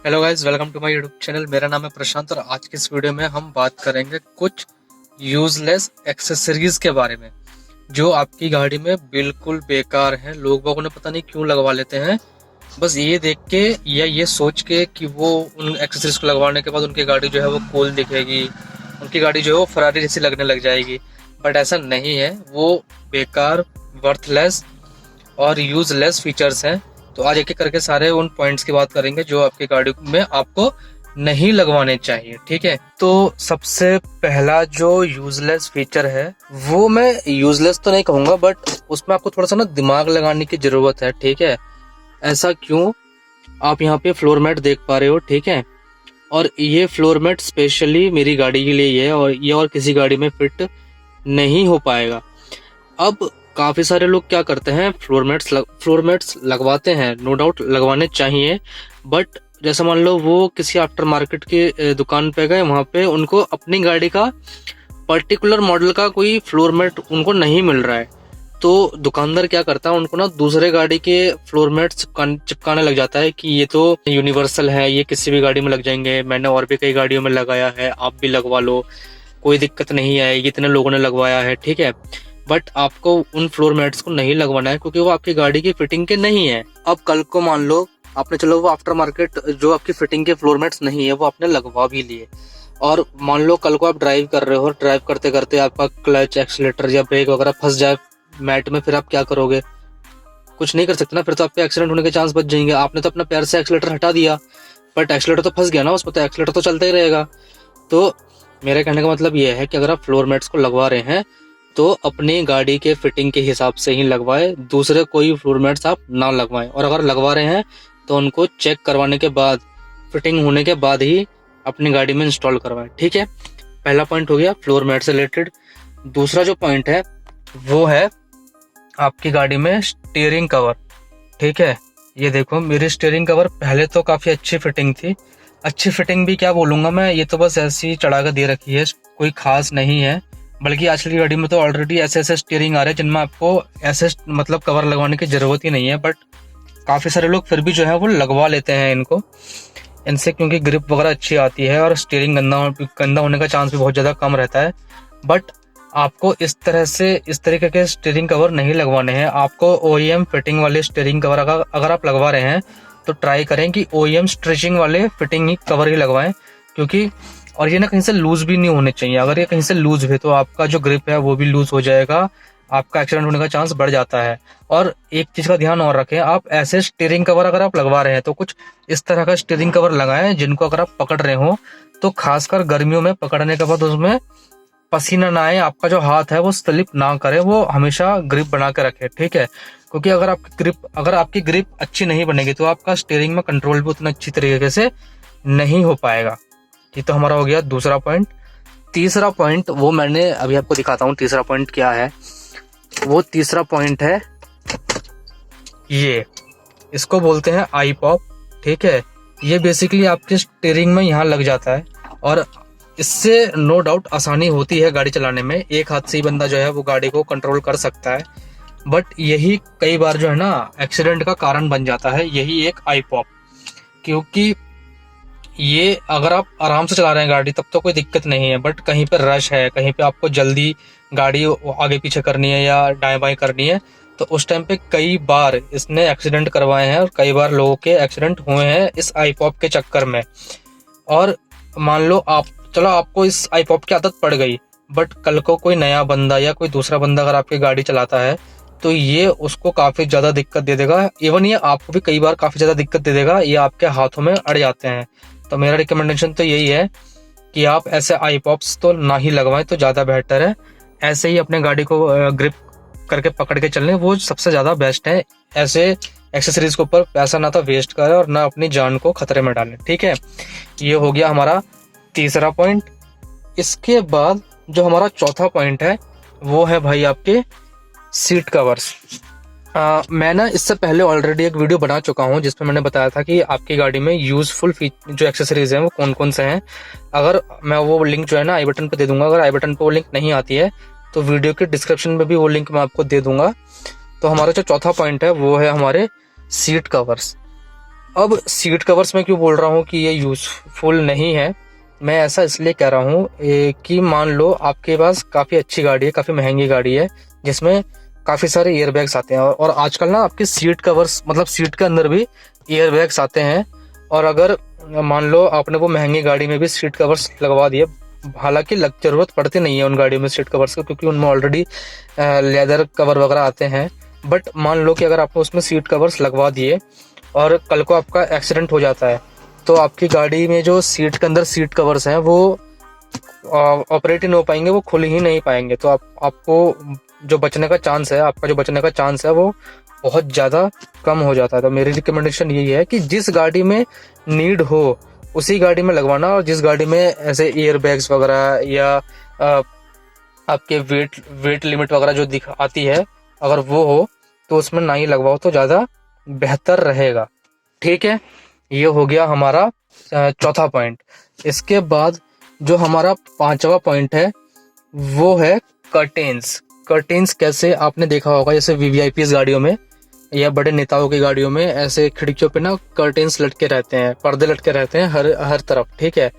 Hello guys, welcome to my YouTube channel. मेरा नाम है प्रशांत और आज की इस वीडियो में हम बात करेंगे कुछ यूजलेस एक्सेसरीज के बारे में जो आपकी गाड़ी में बिल्कुल बेकार हैं। लोग बागों ने पता नहीं क्यों लगवा लेते हैं, बस ये देख के या ये सोच के कि वो उन एक्सेसरीज को लगवाने के बाद उनकी गाड़ी जो है वो कूल दिखेगी, उनकी गाड़ी जो है वो फरारी जैसी लगने लग जाएगी। बट ऐसा नहीं है, वो बेकार, वर्थलेस और यूजलेस फीचर्स हैं। तो आज एक एक करके सारे उन पॉइंट्स की बात करेंगे जो आपकी गाड़ी में आपको नहीं लगवाने चाहिए। ठीक है, तो सबसे पहला जो यूजलेस फीचर है, वो मैं यूजलेस तो नहीं कहूंगा, बट उसमें आपको थोड़ा सा ना दिमाग लगाने की जरूरत है। ठीक है, ऐसा क्यों? आप यहाँ पे फ्लोर मैट देख पा रहे हो, ठीक है, और ये फ्लोर मैट स्पेशली मेरी गाड़ी के लिए ही है और ये और किसी गाड़ी में फिट नहीं हो पाएगा। अब काफी सारे लोग क्या करते हैं, फ्लोर मैट्स लगवाते हैं, नो डाउट लगवाने चाहिए, बट जैसे मान लो वो किसी आफ्टर मार्केट की दुकान पे गए, वहां पे उनको अपनी गाड़ी का पर्टिकुलर मॉडल का कोई फ्लोर मैट उनको नहीं मिल रहा है, तो दुकानदार क्या करता है, उनको ना दूसरे गाड़ी के फ्लोर मैट्स चिपकाने लग जाता है कि ये तो यूनिवर्सल है, ये किसी भी गाड़ी में लग जाएंगे, मैंने और भी कई गाड़ियों में लगाया है, आप भी लगवा लो, कोई दिक्कत नहीं आएगी, इतने लोगों ने लगवाया है। ठीक है, बट आपको उन फ्लोर मैट्स को नहीं लगवाना है क्योंकि वो आपकी गाड़ी की फिटिंग के नहीं है। अब कल को मान लो आपने, चलो वो आफ्टर मार्केट जो आपकी फिटिंग के फ्लोर मैट्स नहीं है वो आपने लगवा भी लिए, और मान लो कल को आप ड्राइव कर रहे हो, ड्राइव करते करते आपका क्लच, एक्सीलेटर या ब्रेक वगैरह फंस जाए मैट में, फिर आप क्या करोगे? कुछ नहीं कर सकते ना, फिर तो आपके एक्सीडेंट होने के चांस बच जाएंगे। आपने तो अपना पैर से एक्सीलेटर हटा दिया, बट एक्सीलेटर तो फंस गया ना उसमें, तो एक्सीलेटर तो चलता ही रहेगा। तो मेरे कहने का मतलब ये है कि अगर आप फ्लोर मैट्स को लगवा रहे हैं तो अपनी गाड़ी के फिटिंग के हिसाब से ही लगवाएं, दूसरे कोई फ्लोर मैट्स आप ना लगवाएं, और अगर लगवा रहे हैं तो उनको चेक करवाने के बाद, फिटिंग होने के बाद ही अपनी गाड़ी में इंस्टॉल करवाएं। ठीक है, पहला पॉइंट हो गया फ्लोर मैट से रिलेटेड। दूसरा जो पॉइंट है वो है आपकी गाड़ी में स्टीयरिंग कवर। ठीक है, ये देखो मेरी स्टीयरिंग कवर पहले तो काफी अच्छी फिटिंग थी, अच्छी फिटिंग भी क्या बोलूंगा मैं, ये तो बस ऐसी ही चढ़ा कर दे रखी है, कोई खास नहीं है। बल्कि आजकल की गाड़ी में तो ऑलरेडी ऐसे ऐसे स्टीयरिंग आ रहे हैं जिनमें आपको ऐसे मतलब कवर लगवाने की जरूरत ही नहीं है, बट काफी सारे लोग फिर भी जो है वो लगवा लेते हैं इनको, इनसे क्योंकि ग्रिप वगैरह अच्छी आती है और स्टीयरिंग गंदा होने का चांस भी बहुत ज्यादा कम रहता है। बट आपको इस तरीके के स्टीयरिंग कवर नहीं लगवाने हैं। आपको ओईएम फिटिंग वाले स्टीयरिंग कवर अगर आप लगवा रहे हैं तो ट्राई करें कि ओईएम स्ट्रेचिंग वाले फिटिंग ही कवर ही लगवाएं, क्योंकि और ये ना कहीं से लूज भी नहीं होने चाहिए। अगर ये कहीं से लूज हुए तो आपका जो ग्रिप है वो भी लूज हो जाएगा, आपका एक्सीडेंट होने का चांस बढ़ जाता है। और एक चीज का ध्यान और रखें, आप ऐसे स्टीयरिंग कवर अगर आप लगवा रहे हैं तो कुछ इस तरह का स्टीयरिंग कवर लगाएं जिनको अगर आप पकड़ रहे हो तो खासकर गर्मियों में पकड़ने के बाद उसमें पसीना ना आए, आपका जो हाथ है वो स्लिप ना करे, वो हमेशा ग्रिप बना के रखे। ठीक है, क्योंकि अगर आपकी ग्रिप अच्छी नहीं बनेगी तो आपका स्टीयरिंग में कंट्रोल भी उतना अच्छी तरीके से नहीं हो पाएगा। ये तो हमारा हो गया दूसरा पॉइंट। तीसरा पॉइंट वो मैंने अभी आपको दिखाता हूँ तीसरा पॉइंट क्या है। वो तीसरा पॉइंट है ये, इसको बोलते हैं आई पॉप। ठीक है, ये बेसिकली आपके स्टीयरिंग में यहाँ लग जाता है और इससे नो डाउट आसानी होती है गाड़ी चलाने में, एक हाथ से ही बंदा जो है वो गाड़ी को कंट्रोल कर सकता है, बट यही कई बार जो है ना एक्सीडेंट का कारण बन जाता है, यही एक आई पॉप। क्योंकि ये अगर आप आराम से चला रहे हैं गाड़ी तब तो कोई दिक्कत नहीं है, बट कहीं पर रश है, कहीं पे आपको जल्दी गाड़ी आगे पीछे करनी है या दाएं बाएं करनी है, तो उस टाइम पे कई बार इसने एक्सीडेंट करवाए हैं और कई बार लोगों के एक्सीडेंट हुए हैं इस आई पॉप के चक्कर में। और मान लो चलो आपको इस आई पॉप की आदत पड़ गई, बट कल को कोई नया बंदा या कोई दूसरा बंदा अगर आपकी गाड़ी चलाता है तो ये उसको काफी ज्यादा दिक्कत दे देगा, इवन ये आपको भी कई बार काफी ज्यादा दिक्कत दे देगा, ये आपके हाथों में अड़ जाते हैं। तो मेरा रिकमेंडेशन तो यही है कि आप ऐसे आई पॉप्स तो ना ही लगवाएं तो ज्यादा बेहतर है, ऐसे ही अपने गाड़ी को ग्रिप करके पकड़ के चलने, वो सबसे ज्यादा बेस्ट है। ऐसे एक्सेसरीज के ऊपर पैसा ना तो वेस्ट करें और ना अपनी जान को खतरे में डालें। ठीक है, ये हो गया हमारा तीसरा पॉइंट। इसके बाद जो हमारा चौथा पॉइंट है वो है भाई आपके सीट कवर्स। मैं ना इससे पहले ऑलरेडी एक वीडियो बना चुका हूँ जिसमें मैंने बताया था कि आपकी गाड़ी में यूजफुल जो एक्सेसरीज हैं वो कौन कौन से हैं। अगर मैं वो लिंक जो है ना आई बटन पे दे दूंगा, अगर आई बटन पे वो लिंक नहीं आती है तो वीडियो के डिस्क्रिप्शन में भी वो लिंक मैं आपको दे दूंगा। तो हमारा जो चौथा पॉइंट है वो है हमारे सीट कवर्स। अब सीट कवर्स में क्यों बोल रहा हूँ कि ये यूजफुल नहीं है, मैं ऐसा इसलिए कह रहा हूँ कि मान लो आपके पास काफ़ी अच्छी गाड़ी है, काफ़ी महंगी गाड़ी है, जिसमें काफ़ी सारे एयरबैग्स आते हैं, और आजकल ना आपके सीट कवर्स मतलब सीट के अंदर भी एयरबैग्स आते हैं। और अगर मान लो आपने वो महंगी गाड़ी में भी सीट कवर्स लगवा दिए, हालांकि जरूरत पड़ती नहीं है उन गाड़ियों में सीट कवर्स को, क्योंकि उनमें ऑलरेडी लेदर कवर वगैरह आते हैं। बट मान लो कि अगर आपने उसमें सीट कवर्स लगवा दिए और कल को आपका एक्सीडेंट हो जाता है, तो आपकी गाड़ी में जो सीट के अंदर सीट कवर्स हैं वो ऑपरेट ही नहीं हो पाएंगे, वो खुल ही नहीं पाएंगे। तो आपको जो बचने का चांस है, आपका जो बचने का चांस है वो बहुत ज़्यादा कम हो जाता है। तो मेरी रिकमेंडेशन यही है कि जिस गाड़ी में नीड हो उसी गाड़ी में लगवाना, और जिस गाड़ी में ऐसे एयर बैग्स वगैरह या आपके वेट लिमिट वगैरह जो दिख आती है, अगर वो हो तो उसमें ना ही लगवाओ तो ज़्यादा बेहतर रहेगा। ठीक है, ये हो गया हमारा चौथा पॉइंट। इसके बाद जो हमारा पांचवा पॉइंट है वो है कर्टेन्स। कर्टेन्स कैसे, आपने देखा होगा जैसे वीवीआईपी गाड़ियों में या बड़े नेताओं की गाड़ियों में ऐसे खिड़कियों पे ना कर्टेन्स लटके रहते हैं, पर्दे लटके रहते हैं हर तरफ। ठीक है,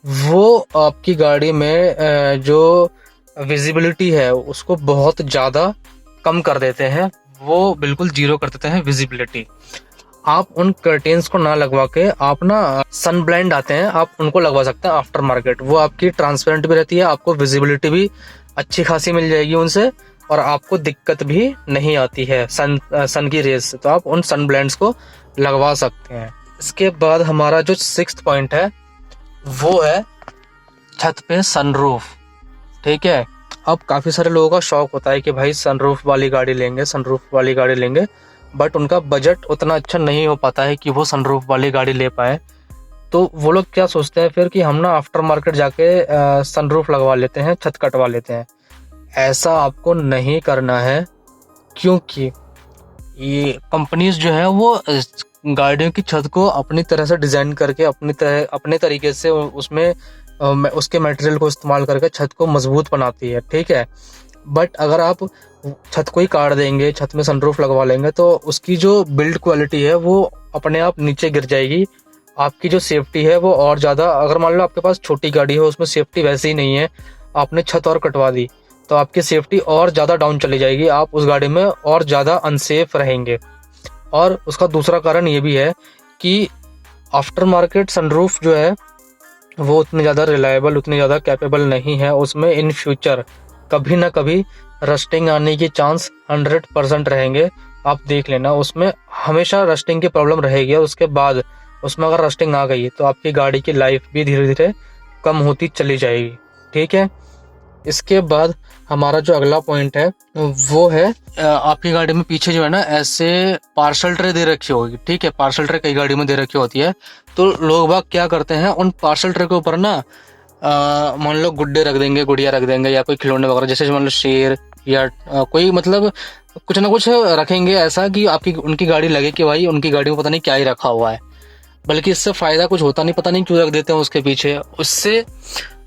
वो आपकी गाड़ी में जो विजिबिलिटी है उसको बहुत ज़्यादा कम कर देते हैं, वो बिल्कुल जीरो कर देते हैं विजिबिलिटी। आप उन कर्टेन्स को ना लगवा के आप ना सन ब्लाइंड आते हैं, आप उनको लगवा सकते हैं आफ्टर मार्केट। वो आपकी ट्रांसपेरेंट भी रहती है, आपको विजिबिलिटी भी अच्छी खासी मिल जाएगी उनसे, और आपको दिक्कत भी नहीं आती है सन की रेज से। तो आप उन सन ब्लाइंड्स को लगवा सकते हैं। इसके बाद हमारा जो सिक्स्थ पॉइंट है वो है छत पे सनरूफ। ठीक है, अब काफ़ी सारे लोगों का शौक होता है कि भाई सनरूफ वाली गाड़ी लेंगे, सनरूफ वाली गाड़ी लेंगे, बट उनका बजट उतना अच्छा नहीं हो पाता है कि वो सनरूफ वाली गाड़ी ले पाए। तो वो लोग क्या सोचते हैं फिर कि हम ना आफ्टर मार्केट जाके सनरूफ लगवा लेते हैं, छत कटवा लेते हैं। ऐसा आपको नहीं करना है, क्योंकि ये कंपनीज जो है वो गाड़ियों की छत को अपनी तरह से डिज़ाइन करके अपने तरीके से उसमें उसके मटेरियल को इस्तेमाल करके छत को मजबूत बनाती है। ठीक है, बट अगर आप छत को ही काट देंगे, छत में सनरूफ लगवा लेंगे, तो उसकी जो बिल्ड क्वालिटी है वो अपने आप नीचे गिर जाएगी। आपकी जो सेफ्टी है वो और ज़्यादा, अगर मान लो आपके पास छोटी गाड़ी है उसमें सेफ्टी वैसे ही नहीं है, आपने छत और कटवा दी तो आपकी सेफ्टी और ज़्यादा डाउन चली जाएगी, आप उस गाड़ी में और ज़्यादा अनसेफ रहेंगे। और उसका दूसरा कारण ये भी है कि आफ्टर मार्केट सनरूफ जो है वो उतने ज़्यादा रिलायबल, उतने ज़्यादा कैपेबल नहीं है। उसमें इन फ्यूचर कभी ना कभी रस्टिंग आने की चांस 100% रहेंगे। आप देख लेना, उसमें हमेशा रस्टिंग की प्रॉब्लम रहेगी, और उसके बाद उसमें अगर रस्टिंग आ गई तो आपकी गाड़ी की लाइफ भी धीरे धीरे कम होती चली जाएगी। ठीक है, इसके बाद हमारा जो अगला पॉइंट है वो है आपकी गाड़ी में पीछे जो है ना ऐसे पार्सल ट्रे दे रखी होगी। ठीक है, पार्सल ट्रे कई गाड़ी में दे रखी होती है, तो लोग बाग क्या करते हैं उन पार्सल ट्रे के ऊपर ना मान लो गुड्डे रख देंगे, गुड़िया रख देंगे, या कोई खिलौने वगैरह, जैसे मान लो शेर या कोई मतलब कुछ ना कुछ रखेंगे ऐसा कि आपकी उनकी गाड़ी लगे कि भाई उनकी गाड़ी में पता नहीं क्या ही रखा हुआ है। बल्कि इससे फायदा कुछ होता नहीं, पता नहीं क्यों रख देते हैं उसके पीछे। उससे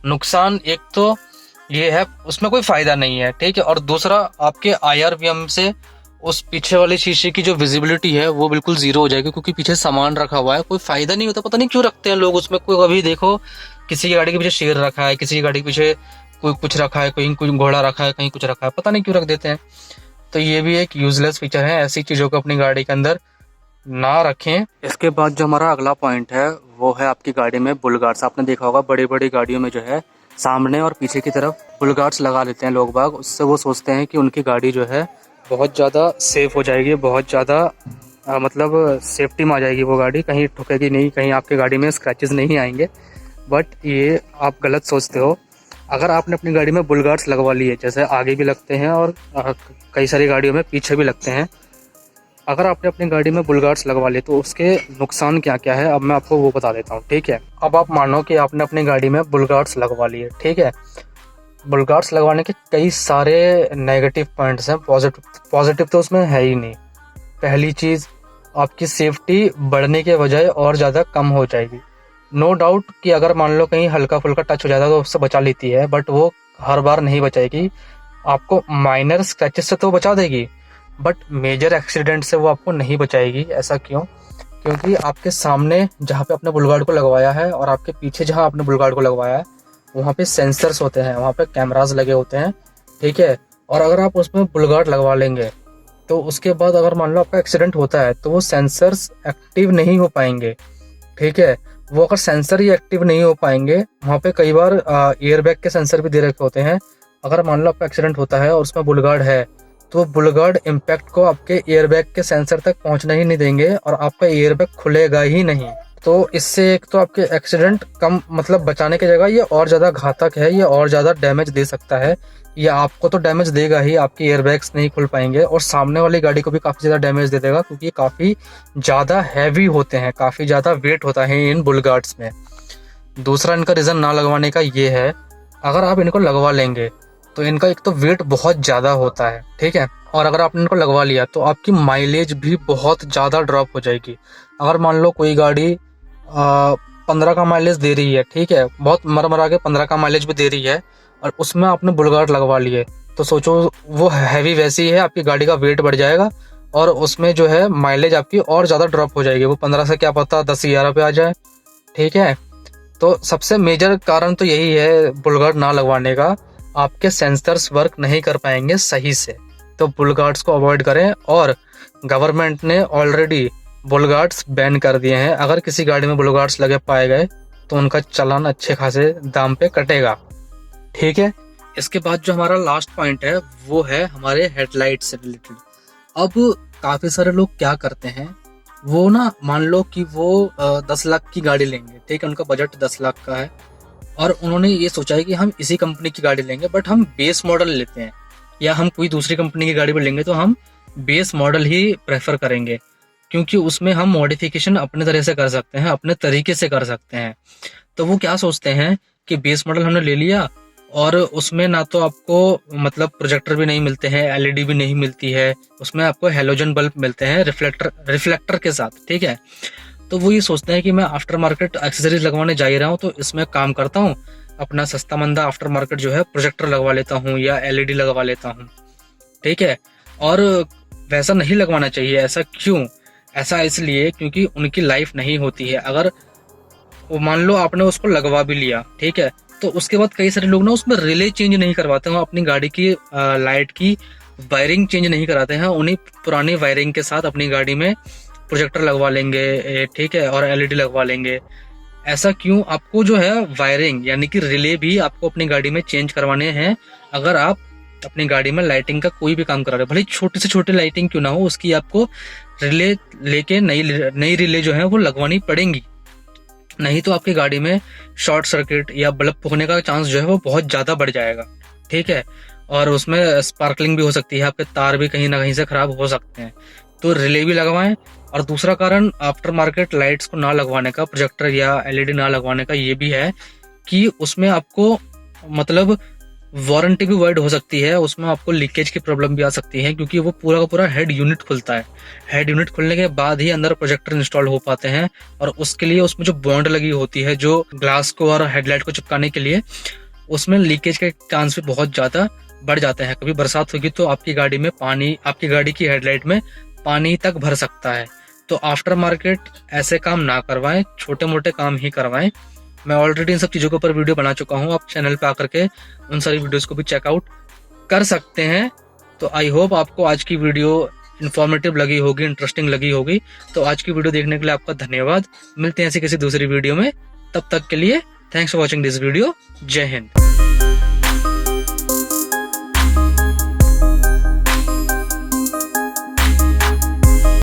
नुकसान एक तो ये है, उसमें कोई फायदा नहीं है। ठीक है, और दूसरा आपके IRVM से उस पीछे वाले शीशे की जो विजिबिलिटी है वो बिल्कुल जीरो हो जाएगी, क्योंकि पीछे सामान रखा हुआ है, कोई फायदा नहीं होता। पता नहीं क्यों रखते हैं लोग उसमें। कोई कभी देखो किसी की गाड़ी के पीछे शेर रखा है, किसी की गाड़ी के पीछे कोई कुछ रखा है, कहीं कोई घोड़ा रखा है, कहीं कुछ रखा है, पता नहीं क्यों रख देते हैं। तो ये भी एक यूजलेस फीचर है, ऐसी चीज़ों को अपनी गाड़ी के अंदर ना रखें। इसके बाद जो हमारा अगला पॉइंट है वो है आपकी गाड़ी में बुल गार्ड्स। आपने देखा होगा बड़ी बड़ी गाड़ियों में जो है सामने और पीछे की तरफ बुल गार्ड्स लगा लेते हैं लोग बाग। उससे वो सोचते हैं कि उनकी गाड़ी जो है बहुत ज़्यादा सेफ हो जाएगी, बहुत ज़्यादा मतलब सेफ्टी में आ जाएगी वो गाड़ी, कहीं ठुकेगी नहीं, कहीं आपकी गाड़ी में स्क्रैचेस नहीं आएंगे। बट ये आप गलत सोचते हो। अगर आपने अपनी गाड़ी में बुल गार्ड्स लगवा लिए, जैसे आगे भी लगते हैं और कई सारी गाड़ियों में पीछे भी लगते हैं, अगर आपने अपनी गाड़ी में बुल गार्ड्स लगवा लिए तो उसके नुकसान क्या क्या है अब मैं आपको वो बता देता हूँ। ठीक है, अब आप मानो कि आपने अपनी गाड़ी में बुल गार्ड्स लगवा लिए। ठीक है, बुल गार्ड्स लगवाने के कई सारे नेगेटिव पॉइंट्स हैं, पॉजिटिव तो उसमें है ही नहीं। पहली चीज़, आपकी सेफ्टी बढ़ने के बजाय और ज़्यादा कम हो जाएगी। नो डाउट कि अगर मान लो कहीं हल्का फुल्का टच हो जाता है तो उससे बचा लेती है, बट वो हर बार नहीं बचाएगी। आपको माइनर स्क्रैचेस से तो बचा देगी, बट मेजर एक्सीडेंट से वो आपको नहीं बचाएगी। ऐसा क्यों? क्योंकि आपके सामने जहाँ पे आपने बुलगार्ड को लगवाया है और आपके पीछे जहाँ आपने बुलगार्ड को लगवाया है वहाँ पे सेंसर्स होते हैं, वहाँ पे कैमरास लगे होते हैं, ठीक है। और अगर आप उसमें बुलगार्ड लगवा लेंगे तो उसके बाद अगर मान लो आपका एक्सीडेंट होता है तो वो सेंसर्स एक्टिव नहीं हो पाएंगे, ठीक है। वो अगर सेंसर ही एक्टिव नहीं हो पाएंगे, वहाँ पे कई बार एयरबैग के सेंसर भी दे रखे होते हैं। अगर मान लो आपका एक्सीडेंट होता है और उसमें बुलगार्ड है तो बुलगार्ड इम्पैक्ट को आपके एयरबैग के सेंसर तक पहुंचना ही नहीं देंगे और आपका एयरबैग खुलेगा ही नहीं। तो इससे एक तो आपके एक्सीडेंट कम मतलब बचाने की जगह ये और ज़्यादा घातक है, ये और ज़्यादा डैमेज दे सकता है। ये आपको तो डैमेज देगा ही, आपके एयरबैग्स नहीं खुल पाएंगे और सामने वाली गाड़ी को भी काफ़ी ज़्यादा डैमेज दे देगा, क्योंकि काफ़ी ज़्यादा हैवी होते हैं, काफ़ी ज़्यादा वेट होता है इन बुलगार्ड्स में। दूसरा इनका रीज़न ना लगवाने का ये है, अगर आप इनको लगवा लेंगे तो इनका एक तो वेट बहुत ज़्यादा होता है, ठीक है। और अगर आपने इनको लगवा लिया तो आपकी माइलेज भी बहुत ज़्यादा ड्रॉप हो जाएगी। अगर मान लो कोई गाड़ी 15 का माइलेज दे रही है, ठीक है, बहुत मरा के 15 का माइलेज भी दे रही है, और उसमें आपने बुलगार्ड लगवा लिए, तो सोचो वो हैवी वैसी है, आपकी गाड़ी का वेट बढ़ जाएगा और उसमें जो है माइलेज आपकी और ज़्यादा ड्रॉप हो जाएगी। वो 15 से क्या पता 10-11 पे आ जाए, ठीक है। तो सबसे मेजर कारण तो यही है बुलगार्ड ना लगवाने का, आपके सेंसर्स वर्क नहीं कर पाएंगे सही से। तो बुलगार्ड्स को अवॉइड करें, और गवर्नमेंट ने ऑलरेडी बुलगार्ड्स बैन कर दिए हैं। अगर किसी गाड़ी में बुलगार्ड्स लगे पाए गए तो उनका चालान अच्छे खासे दाम पे कटेगा, ठीक है। इसके बाद जो हमारा लास्ट पॉइंट है वो है हमारे हेडलाइट से रिलेटेड। अब काफी सारे लोग क्या करते हैं, वो ना मान लो कि वो 10 लाख की गाड़ी लेंगे, ठीक है, उनका बजट 10 लाख का है और उन्होंने ये सोचा है कि हम इसी कंपनी की गाड़ी लेंगे, बट हम बेस मॉडल लेते हैं, या हम कोई दूसरी कंपनी की गाड़ी पर लेंगे तो हम बेस मॉडल ही प्रेफर करेंगे, क्योंकि उसमें हम मॉडिफिकेशन अपने तरह से कर सकते हैं, अपने तरीके से कर सकते हैं। तो वो क्या सोचते हैं कि बेस मॉडल हमने ले लिया और उसमें ना तो आपको मतलब प्रोजेक्टर भी नहीं मिलते हैं, एलईडी भी नहीं मिलती है, उसमें आपको हेलोजन बल्ब मिलते हैं रिफ्लेक्टर के साथ, ठीक है। तो वो ये सोचते हैं कि मैं आफ्टर मार्केट एक्सेसरीज लगवाने जा ही रहा हूँ तो इसमें काम करता हूँ, अपना सस्ता मंदा आफ्टर मार्केट जो है प्रोजेक्टर लगवा लेता हूँ या एलईडी लगवा लेता हूँ, ठीक है। और वैसा नहीं लगवाना चाहिए। ऐसा क्यों? ऐसा इसलिए क्योंकि उनकी लाइफ नहीं होती है। अगर वो मान लो आपने उसको लगवा भी लिया, ठीक है, तो उसके बाद कई सारे लोग ना उसमें रिले चेंज नहीं करवाते हैं, अपनी गाड़ी की लाइट की वायरिंग चेंज नहीं कराते हैं, उन्हीं पुरानी वायरिंग के साथ अपनी गाड़ी में प्रोजेक्टर लगवा लेंगे, ठीक है, और एलईडी लगवा लेंगे। ऐसा क्यों? आपको जो है वायरिंग यानी कि रिले भी आपको अपनी गाड़ी में चेंज करवाने हैं। अगर आप अपनी गाड़ी में लाइटिंग का कोई भी काम करा रहे हो, भले छोटी से छोटी लाइटिंग क्यों ना हो, उसकी आपको रिले लेके नई रिले जो है वो लगवानी पड़ेंगी, नहीं तो आपकी गाड़ी में शॉर्ट सर्किट या बल्ब फूकने का चांस जो है वो बहुत ज्यादा बढ़ जाएगा, ठीक है। और उसमें स्पार्कलिंग भी हो सकती है, आपके तार भी कहीं ना कहीं से खराब हो सकते हैं। तो रिले भी लगवाएं। और दूसरा कारण आफ्टर मार्केट लाइट्स को ना लगवाने का, प्रोजेक्टर या एलईडी ना लगवाने का, ये भी है कि उसमें आपको मतलब वारंटी भी वाइड हो सकती है, उसमें आपको लीकेज की प्रॉब्लम भी आ सकती है, क्योंकि वो पूरा का पूरा हेड यूनिट खुलता है। हेड यूनिट खुलने के बाद ही अंदर प्रोजेक्टर इंस्टॉल हो पाते हैं, और उसके लिए उसमें जो बॉन्ड लगी होती है जो ग्लास को और हेडलाइट को चिपकाने के लिए, उसमें लीकेज के चांस भी बहुत ज्यादा बढ़ जाते हैं। कभी बरसात होगी तो आपकी गाड़ी में पानी, आपकी गाड़ी की हेडलाइट में पानी तक भर सकता है। तो आफ्टर मार्केट ऐसे काम ना करवाएं, छोटे मोटे काम ही करवाएं। मैं ऑलरेडी इन सब चीज़ों के ऊपर वीडियो बना चुका हूँ, आप चैनल पे आकर के उन सारी वीडियोस को भी चेकआउट कर सकते हैं। तो आई होप आपको आज की वीडियो इन्फॉर्मेटिव लगी होगी, इंटरेस्टिंग लगी होगी। तो आज की वीडियो देखने के लिए आपका धन्यवाद। मिलते हैं ऐसी किसी दूसरी वीडियो में, तब तक के लिए thanks for watching this video. जय हिंद।